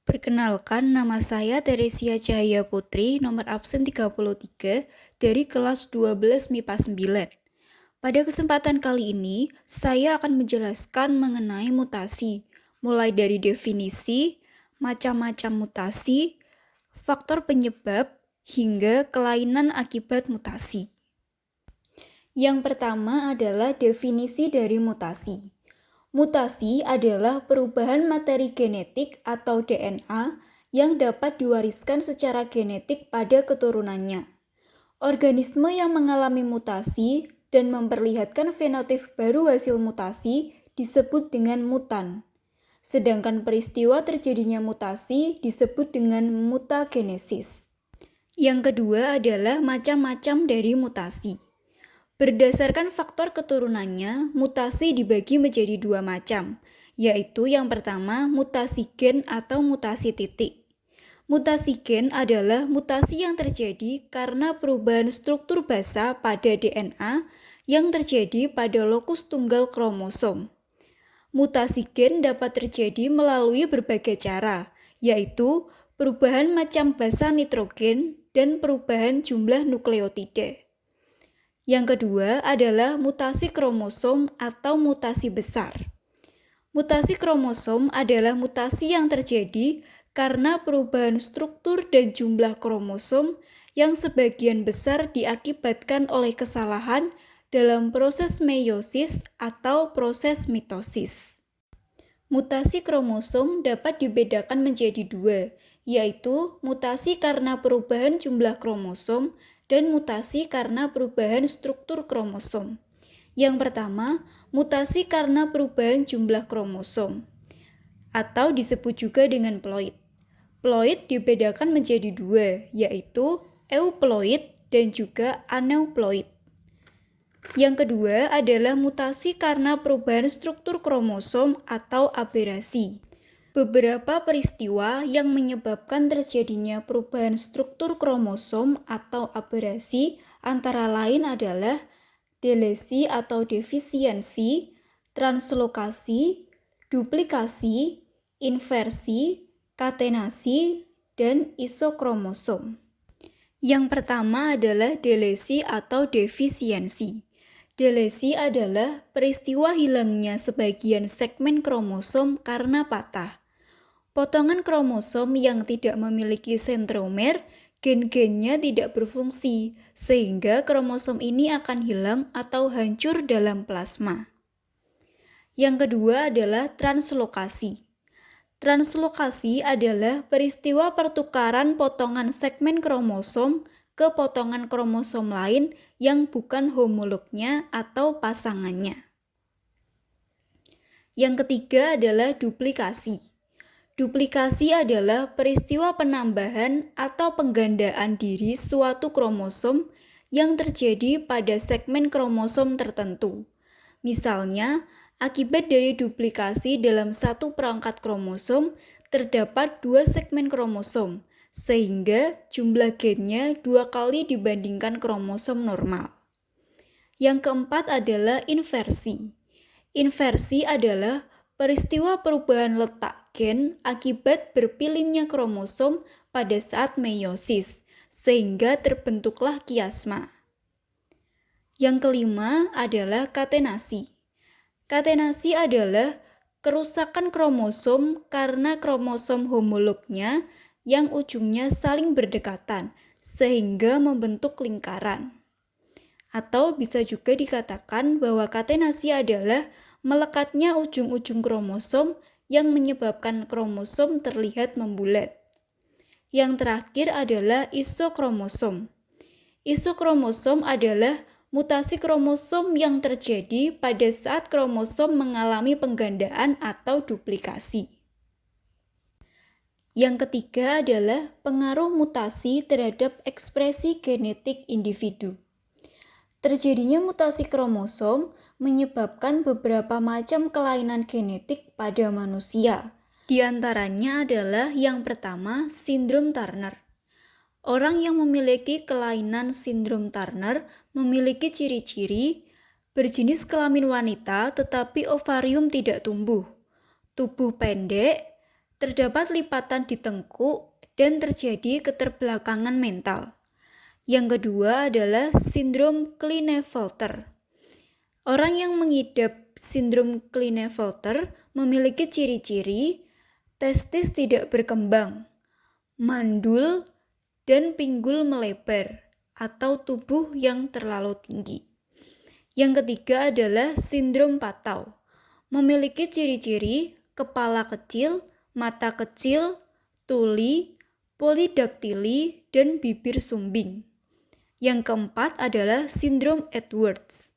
Perkenalkan, nama saya Teresia Cahaya Putri, nomor absen 33, dari kelas 12 MIPA 9. Pada kesempatan kali ini, saya akan menjelaskan mengenai mutasi, mulai dari definisi, macam-macam mutasi, faktor penyebab, hingga kelainan akibat mutasi. Yang pertama adalah definisi dari mutasi. Mutasi adalah perubahan materi genetik atau DNA yang dapat diwariskan secara genetik pada keturunannya. Organisme yang mengalami mutasi dan memperlihatkan fenotip baru hasil mutasi disebut dengan mutan. Sedangkan peristiwa terjadinya mutasi disebut dengan mutagenesis. Yang kedua adalah macam-macam dari mutasi. Berdasarkan faktor keturunannya, mutasi dibagi menjadi dua macam, yaitu yang pertama mutasi gen atau mutasi titik. Mutasi gen adalah mutasi yang terjadi karena perubahan struktur basa pada DNA yang terjadi pada lokus tunggal kromosom. Mutasi gen dapat terjadi melalui berbagai cara, yaitu perubahan macam basa nitrogen dan perubahan jumlah nukleotida. Yang kedua adalah mutasi kromosom atau mutasi besar. Mutasi kromosom adalah mutasi yang terjadi karena perubahan struktur dan jumlah kromosom yang sebagian besar diakibatkan oleh kesalahan dalam proses meiosis atau proses mitosis. Mutasi kromosom dapat dibedakan menjadi dua, yaitu mutasi karena perubahan jumlah kromosom dan mutasi karena perubahan struktur kromosom. Yang pertama, mutasi karena perubahan jumlah kromosom, atau disebut juga dengan ploid. Ploid dibedakan menjadi dua, yaitu euploid dan juga aneuploid. Yang kedua adalah mutasi karena perubahan struktur kromosom atau aberasi. Beberapa peristiwa yang menyebabkan terjadinya perubahan struktur kromosom atau aberasi antara lain adalah delesi atau defisiensi, translokasi, duplikasi, inversi, katenasi, dan isokromosom. Yang pertama adalah delesi atau defisiensi. Delesi adalah peristiwa hilangnya sebagian segmen kromosom karena patah. Potongan kromosom yang tidak memiliki sentromer, gen-gennya tidak berfungsi, sehingga kromosom ini akan hilang atau hancur dalam plasma. Yang kedua adalah translokasi. Translokasi adalah peristiwa pertukaran potongan segmen kromosom ke potongan kromosom lain yang bukan homolognya atau pasangannya. Yang ketiga adalah duplikasi. Duplikasi adalah peristiwa penambahan atau penggandaan diri suatu kromosom yang terjadi pada segmen kromosom tertentu. Misalnya, akibat dari duplikasi dalam satu perangkat kromosom terdapat dua segmen kromosom, sehingga jumlah gennya 2 kali dibandingkan kromosom normal. Yang keempat adalah inversi. Inversi adalah peristiwa perubahan letak gen akibat berpilihnya kromosom pada saat meiosis, sehingga terbentuklah kiasma. Yang kelima adalah katenasi. Katenasi adalah kerusakan kromosom karena kromosom homolognya yang ujungnya saling berdekatan, sehingga membentuk lingkaran. Atau bisa juga dikatakan bahwa katenasi adalah melekatnya ujung-ujung kromosom yang menyebabkan kromosom terlihat membulat. Yang terakhir adalah isokromosom. Isokromosom adalah mutasi kromosom yang terjadi pada saat kromosom mengalami penggandaan atau duplikasi. Yang ketiga adalah pengaruh mutasi terhadap ekspresi genetik individu. Terjadinya mutasi kromosom menyebabkan beberapa macam kelainan genetik pada manusia. Di antaranya adalah yang pertama, sindrom Turner. Orang yang memiliki kelainan sindrom Turner memiliki ciri-ciri berjenis kelamin wanita tetapi ovarium tidak tumbuh, tubuh pendek, terdapat lipatan di tengkuk dan terjadi keterbelakangan mental. Yang kedua adalah sindrom Klinefelter. Orang yang mengidap sindrom Klinefelter memiliki ciri-ciri testis tidak berkembang, mandul, dan pinggul melebar atau tubuh yang terlalu tinggi. Yang ketiga adalah sindrom Patau. Memiliki ciri-ciri kepala kecil, mata kecil, tuli, polidaktili, dan bibir sumbing. Yang keempat adalah sindrom Edwards.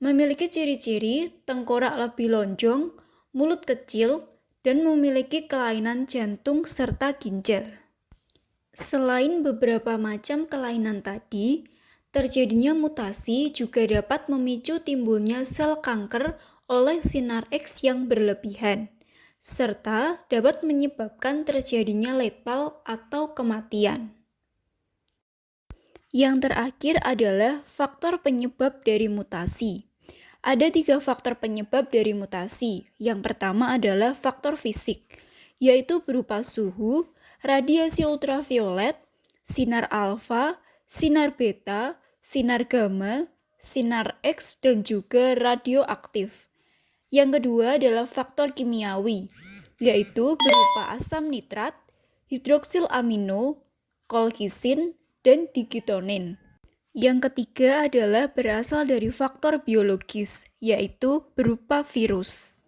Memiliki ciri-ciri tengkorak lebih lonjong, mulut kecil, dan memiliki kelainan jantung serta ginjal. Selain beberapa macam kelainan tadi, terjadinya mutasi juga dapat memicu timbulnya sel kanker oleh sinar X yang berlebihan, serta dapat menyebabkan terjadinya letal atau kematian. Yang terakhir adalah faktor penyebab dari mutasi. Ada 3 faktor penyebab dari mutasi. Yang pertama adalah faktor fisik, yaitu berupa suhu, radiasi ultraviolet, sinar alfa, sinar beta, sinar gamma, sinar X, dan juga radioaktif. Yang kedua adalah faktor kimiawi, yaitu berupa asam nitrat, hidroksil amino, kolkisin, dan digitonin. Yang ketiga adalah berasal dari faktor biologis, yaitu berupa virus.